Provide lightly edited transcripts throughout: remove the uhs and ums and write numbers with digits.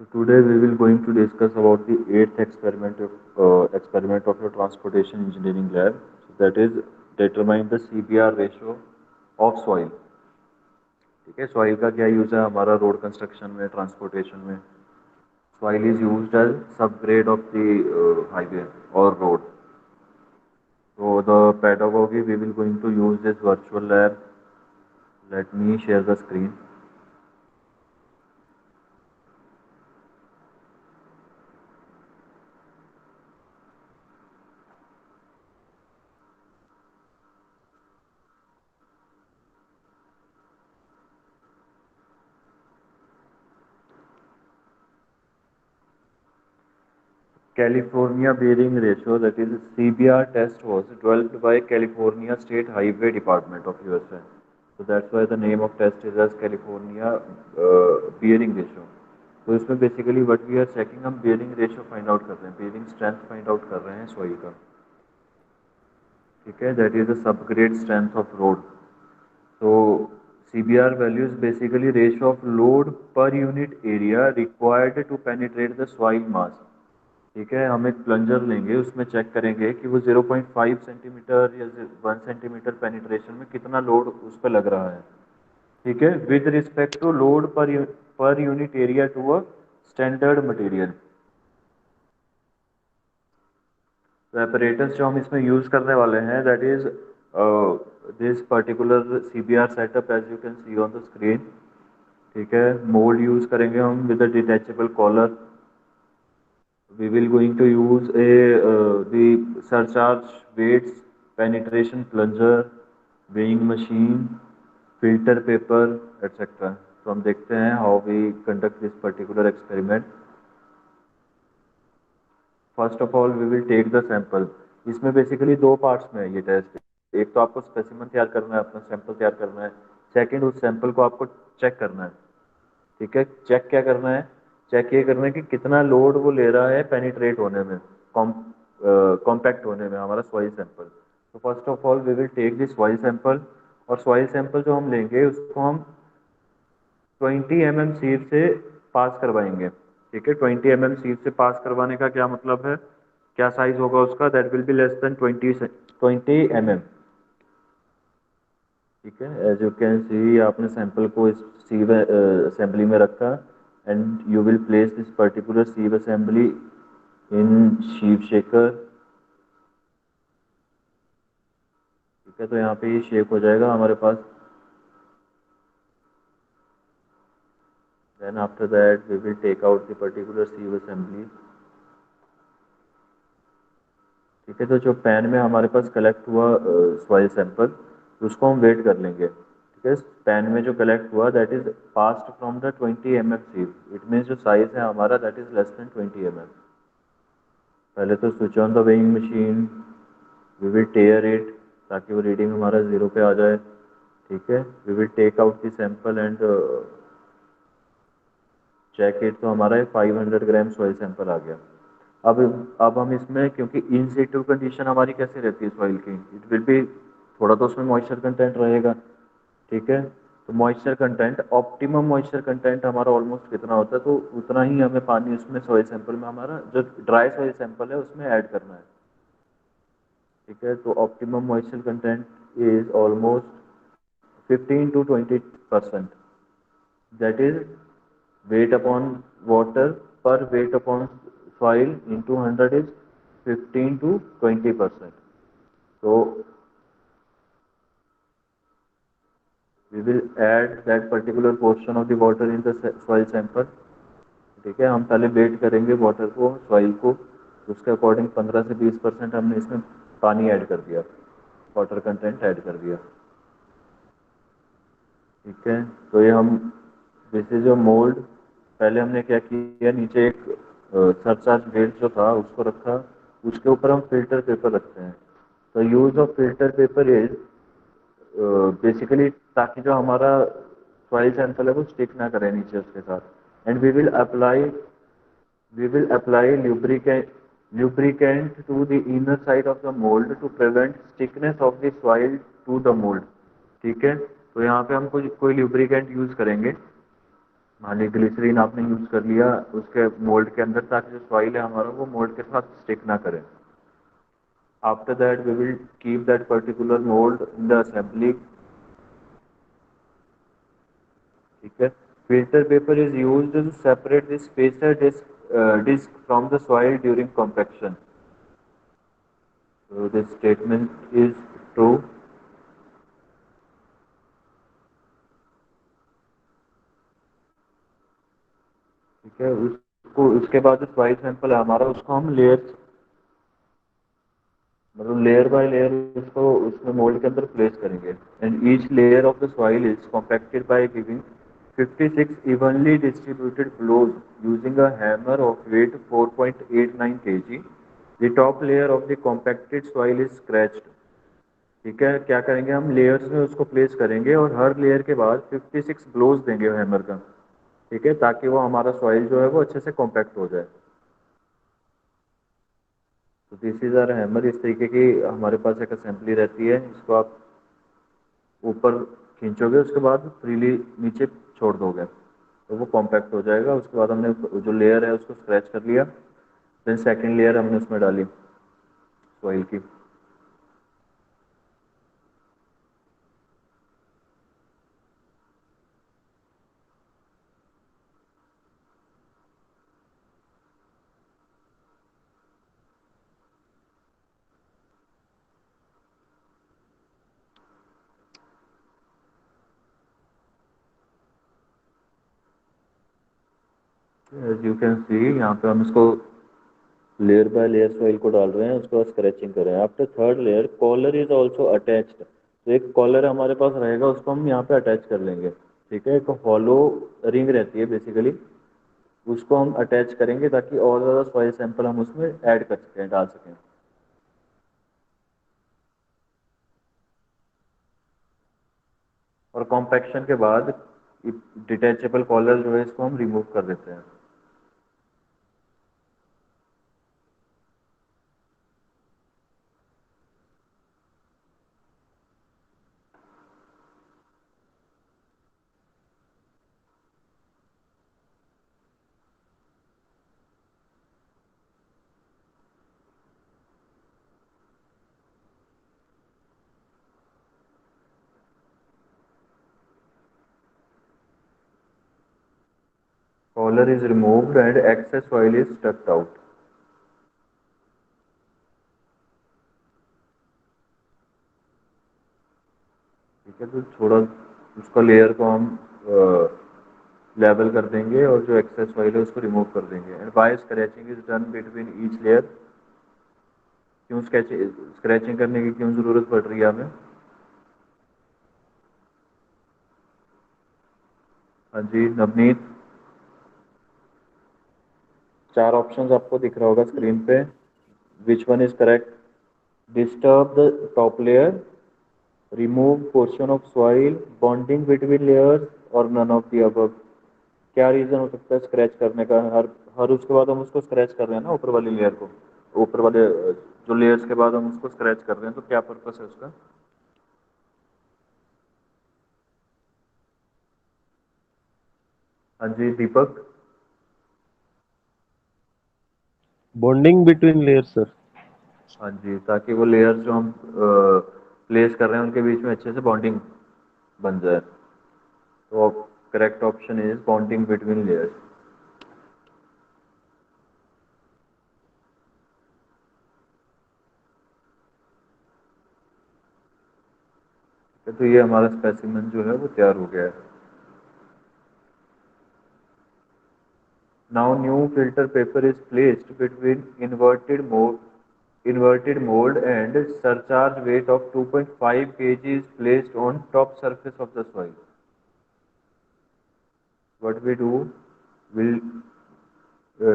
So today we will going to discuss about the eighth experiment of your transportation engineering lab. So that is determine the CBR ratio of soil. ठीक है, soil का क्या use है हमारा road construction में, transportation में. Soil is used as subgrade of the highway or road. So the pedagogy we will going to use this virtual lab. Let me share the screen. California Bearing Ratio, that is CBR test, was developed by California State Highway Department of USA. So that's why the name of test is as California Bearing Ratio. तो इसमें basically what we are checking, हम bearing ratio find out कर रहे हैं, bearing strength find out कर रहे हैं soil का. ठीक है, that is the subgrade strength of road. तो CBR value is basically ratio of load per unit area required to penetrate the soil mass. ठीक है, हम एक प्लंजर लेंगे, उसमें चेक करेंगे कि वो 0.5 सेंटीमीटर या 1 सेंटीमीटर पेनिट्रेशन में कितना लोड उस पर लग रहा है. ठीक है, with respect to load per unit area to a standard material. तो apparatus जो हम इसमें यूज करने वाले हैं, that is this particular CBR setup as you can see on the screen. ठीक है, मोल्ड यूज करेंगे हम with a detachable collar. We will going to use the surcharge weights, penetration plunger, weighing machine, filter paper, etc. तो हम देखते हैं how we conduct this particular experiment. First of all, we will take the sample. इसमें basically दो parts में है ये test. एक तो आपको स्पेसिमन तैयार करना है, अपना सैंपल तैयार करना है. सेकंड, उस सैंपल को आपको चेक करना है. ठीक है, चेक क्या करना है, चेक ये करना है कि कितना लोड वो ले रहा है पेनिट्रेट होने में, कॉम्पैक्ट होने में हमारा सॉइल सैंपल. तो first of all we will take this soil sample. और सॉइल सैंपल जो हम लेंगे उसको हम 20 mm सीव से पास करवाएंगे. ठीक है, 20 mm सीव से पास करवाने का क्या मतलब है, क्या साइज होगा उसका, that will be less than 20 mm. ठीक है, एज यू कैन सी आपने सैंपल को इस सीव असेंबली में रखा and you will place this particular sieve assembly in sieve shaker. ठीक है, तो यहाँ पे ये शेप हो जाएगा हमारे पास. Then after that we will take out the particular sieve assembly. ठीक है, तो जो पैन में हमारे पास कलेक्ट हुआ सॉइल सैंपल, उसको हम वेट कर लेंगे. ठीक है, पैन में जो कलेक्ट हुआ that is passed from the 20 mm sieve. It means जो साइज है हमारा that is less than 20 mm. पहले तो switch on the weighing machine, we will tare it ताकि वो रीडिंग हमारा 0 पे आ जाए. ठीक है, we will take out the sample and check it. तो हमारा 500 ग्राम सॉइल सैंपल आ गया. अब हम इसमें, क्योंकि इन सिटू कंडीशन हमारी कैसे रहती है सॉइल की, इट विल बी, थोड़ा तो उसमें मॉइस्चर कंटेंट रहेगा. ठीक है, तो moisture content, optimum moisture content हमारा ऑलमोस्ट कितना होता है, तो उतना ही हमें पानी उसमें सॉइल सैंपल में, हमारा जो ड्राई सॉइल सैंपल है उसमें ऐड करना है. ठीक है, तो optimum moisture content is almost 15 to 20%. That is weight upon water per weight upon soil into 100 is 15 to 20%. So we will add that particular portion of the water in the soil sample. ठीक है, हम पहले wait करेंगे water को, soil को. उसके according 15 से 20% हमने इसमें पानी ऐड कर दिया, वाटर कंटेंट ऐड कर दिया. ठीक है, तो ये हम, दिस इज अ मोल्ड. पहले हमने क्या किया, नीचे एक सरचार्ज बेल्ट जो था उसको रखा, उसके ऊपर हम फिल्टर पेपर रखते हैं. तो use of filter paper is basically ताकि जो हमारा सॉइल सैंपल है वो स्टिक ना करे नीचे उसके साथ. And we will apply lubricant to the inner side of the mold to prevent stickiness of the soil to the mold. ठीक है, तो यहाँ पे हम कोई लुब्रिकेंट यूज करेंगे. मान ली ग्लिसरीन आपने यूज़ कर लिया उसके मोल्ड के अंदर, ताकि जो सॉइल है हमारा वो मोल्ड के साथ स्टिक ना करे। After that we will keep that particular mould in the assembly. ठीक है। Filter paper is used to separate the spacer disc from the soil during compaction. So this statement is true. ठीक है। उसको उसके बाद जो सॉइल सैंपल है हमारा, उसको हम लेयर, मतलब लेयर बाय लेयर उसको उसमें मोल्ड के अंदर प्लेस करेंगे। And each layer of the soil is compacted by giving 56 evenly distributed blows using a hammer of weight 4.89 kg. The top layer of the compacted soil is scratched. ठीक है। क्या करेंगे हम, लेयर्स में उसको प्लेस करेंगे और हर लेयर के बाद 56 ब्लोज देंगे हैमर का। ठीक है, ताकि वो हमारा सॉइल जो है वो अच्छे से कॉम्पैक्ट हो जाए। तो दिस इज आर हैमर। इस तरीके की हमारे पास एक असेंबली रहती है, इसको आप ऊपर खींचोगे, उसके बाद फ्रीली नीचे छोड़ दोगे तो वो कॉम्पैक्ट हो जाएगा। उसके बाद हमने जो लेयर है उसको स्क्रैच कर लिया, देन सेकेंड लेयर हमने उसमें डाली सॉइल की। एज यू कैन सी, यहाँ पे हम इसको लेयर बाय लेयर सॉइल को डाल रहे हैं, उसके बाद स्क्रैचिंग कर रहे हैं। After third layer collar is also attached. तो एक कॉलर हमारे पास रहेगा, उसको हम यहाँ पे अटैच कर लेंगे। ठीक है। एक हॉलो रिंग रहती है बेसिकली, उसको हम अटैच करेंगे ताकि और ज़्यादा सॉइल सैंपल हम उसमें ऐड कर सकें, डाल सकें। और कॉम्पैक्शन के बाद डिटैचेबल कॉलर जो है इसको हम रिमूव कर देते हैं। Collar is removed and excess soil is stucked out. ठीक है। तो थोड़ा उसका लेयर को हम लेवल कर देंगे और जो एक्सेस सॉइल है उसको रिमूव कर देंगे। And by scratching is done between each layer. क्यों स्क्रैचिंग करने की क्यों ज़रूरत पड़ रही है हमें? हाँ जी नवनीत, चार ऑप्शंस आपको दिख रहा होगा स्क्रीन पे। Which one is correct? Disturb the top layer, remove portion of soil, bonding between layers, और नन ऑफ दी अबव। क्या रीजन हो सकता है स्क्रैच करने का? हर हर उसके बाद हम उसको स्क्रैच कर रहे हैं ना ऊपर वाली लेयर को, ऊपर वाले जो लेयर्स के बाद हम उसको स्क्रैच कर रहे हैं, तो क्या पर्पस है उसका? हाँ जी Deepak. Bonding between layer sir. हाँ जी, ताकि वो लेयर्स जो हम प्लेस कर रहे हैं उनके बीच में अच्छे से बॉन्डिंग बन जाए। तो correct option is bonding between layers. तो ये हमारा स्पेसिमेन जो है वो तैयार हो गया है। Now new filter paper is placed between inverted mold and surcharge weight of 2.5 kg is placed on top surface of the soil. What we do, will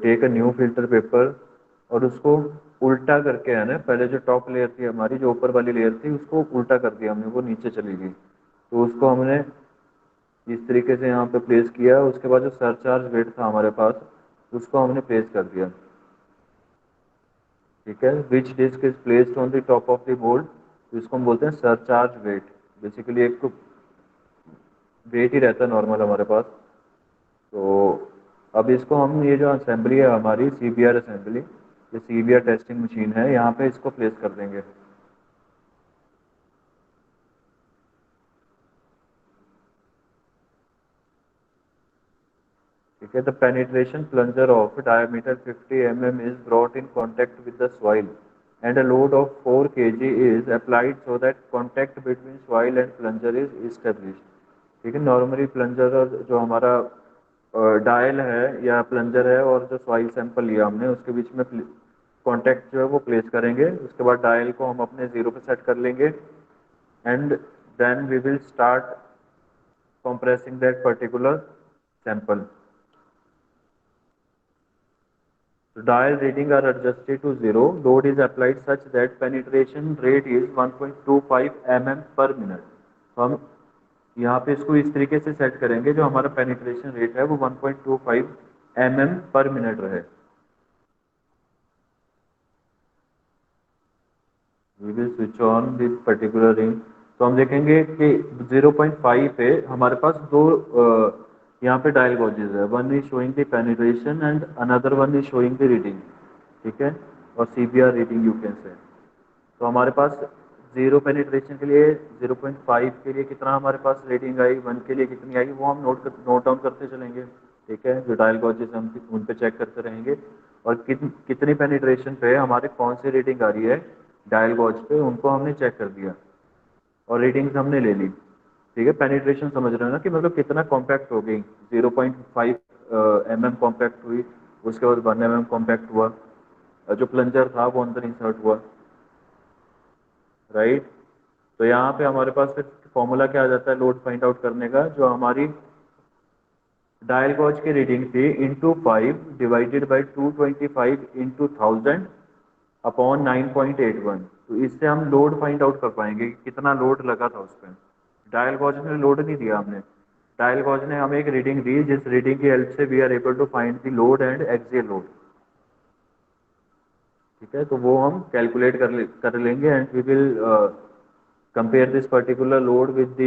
take a new filter paper और उसको उल्टा करके है ना, पहले जो top layer थी हमारी, जो ऊपर वाली लेयर थी, उसको उल्टा कर दिया हमने, वो नीचे चली गई। तो उसको हमने इस तरीके से यहाँ पे प्लेस किया। उसके बाद जो सरचार्ज वेट था हमारे पास, उसको हमने प्लेस कर दिया। ठीक है। Which disc is placed on the top of the board, इसको हम बोलते हैं सरचार्ज वेट। बेसिकली एक तो वेट ही रहता है नॉर्मल हमारे पास, तो अब इसको हम, ये जो असेंबली है हमारी CBR असेंबली, ये CBR टेस्टिंग मशीन है, यहाँ पे इसको प्लेस कर देंगे। ठीक है, the penetration plunger of diameter 50 mm is brought in contact with the soil and a load of 4 kg is applied so that contact between soil and plunger is established। ठीक है, नॉर्मली प्लंजर जो हमारा dial है या plunger है और जो soil sample लिया हमने उसके बीच में कांटेक्ट जो है वो प्लेस करेंगे। उसके बाद डायल को हम अपने 0 पे सेट कर लेंगे and then we will start compressing that particular sample। So dial reading are adjusted to 0, load is applied such that penetration rate is 1.25 mm per minute। तो हम यहाँ पे इसको इस तरीके से सेट करेंगे जो हमारा पेनिट्रेशन रेट है वो 1.25 mm पर मिनट रहे। We will switch on this particular ring. तो हम देखेंगे कि 0.5 पे हमारे पास दो यहाँ पे डायल गॉजेज है, one is showing the penetration and another one is showing the reading. ठीक है, और CBR reading you can say. तो हमारे पास 0 पेनिट्रेशन के लिए 0.5 के लिए कितना हमारे पास रीडिंग आई, 1 के लिए कितनी आई, वो हम नोट डाउन करते चलेंगे। ठीक है, जो डायल गॉजेस हम उन पे चेक करते रहेंगे और कितनी पेनिट्रेशन पे हमारे कौन सी रीडिंग आ रही है डायल गॉज पे, उनको हमने चेक कर दिया और रीडिंग्स हमने ले ली। ठीक है, पेनिट्रेशन समझ रहे हो ना कि मतलब कितना कॉम्पैक्ट हो गई। 0.5 mm कॉम्पैक्ट हुई, उसके बाद 1 mm कॉम्पैक्ट हुआ, जो प्लंजर था वो अंदर इंसर्ट हुआ। राइट, तो यहाँ पे हमारे पास फिर फॉर्मूला क्या आ जाता है लोड फाइंड आउट करने का, जो हमारी डायल गॉज की रीडिंग थी into 5 divided by 225 into 1000 upon 9.81। तो इससे हम लोड फाइंड आउट कर पाएंगे कि कितना लोड लगा था उस पर। डायल गॉज ने लोड नहीं दिया हमने, डायल गॉज ने हमें एक रीडिंग दी जिस रीडिंग की हेल्प से we are able to find the load and axial load. ठीक है, तो वो हम कैलकुलेट कर लेंगे and we will compare this particular load with the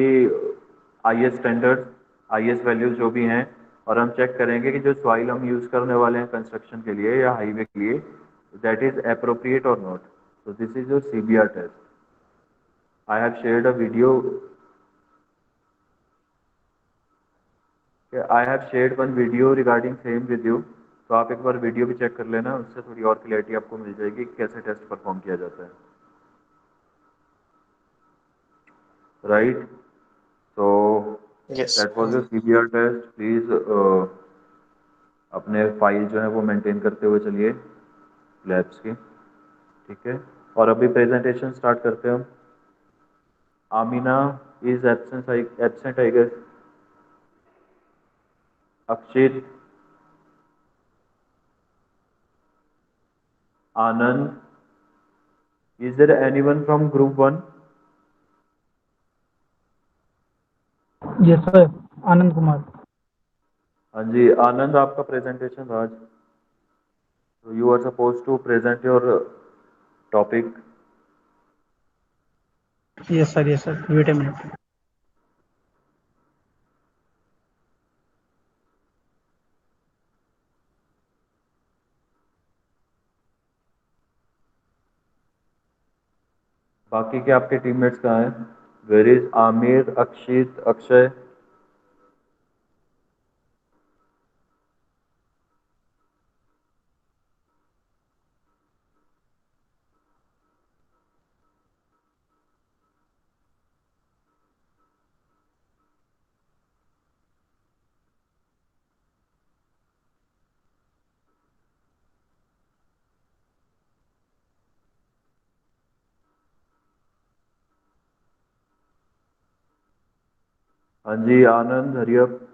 IS standard, IS values जो भी हैं, और हम चेक करेंगे कि जो सॉइल हम यूज करने वाले हैं कंस्ट्रक्शन के लिए या हाईवे के लिए दैट इज अप्रोप्रिएट और not. So this is your CBR test। I have shared a video। I have shared one video regarding same with you। तो आप एक बार वीडियो भी चेक कर लेना, उससे थोड़ी और क्लैरिटी आपको मिल जाएगी कि कैसे टेस्ट परफॉर्म किया जाता है। राइट, तो Yes. That was your CBR test. Please अपने फाइल जो है वो मेंटेन करते हुए चलिए लैब्स की। ठीक है, और अभी प्रेजेंटेशन स्टार्ट करते हैं हम। Amina is absent I guess. Akshit, Anand, is there anyone from group 1? Yes sir, Anand Kumar. हाँ जी आनंद, आपका प्रेजेंटेशन था आज, तो you are suppose to present your topic. Yes sir, wait a minute. बाकी के आपके टीममेट्स कहाँ हैं? Where is Aamir, Akshit, Akshay? हाँ जी आनंद, हरियप।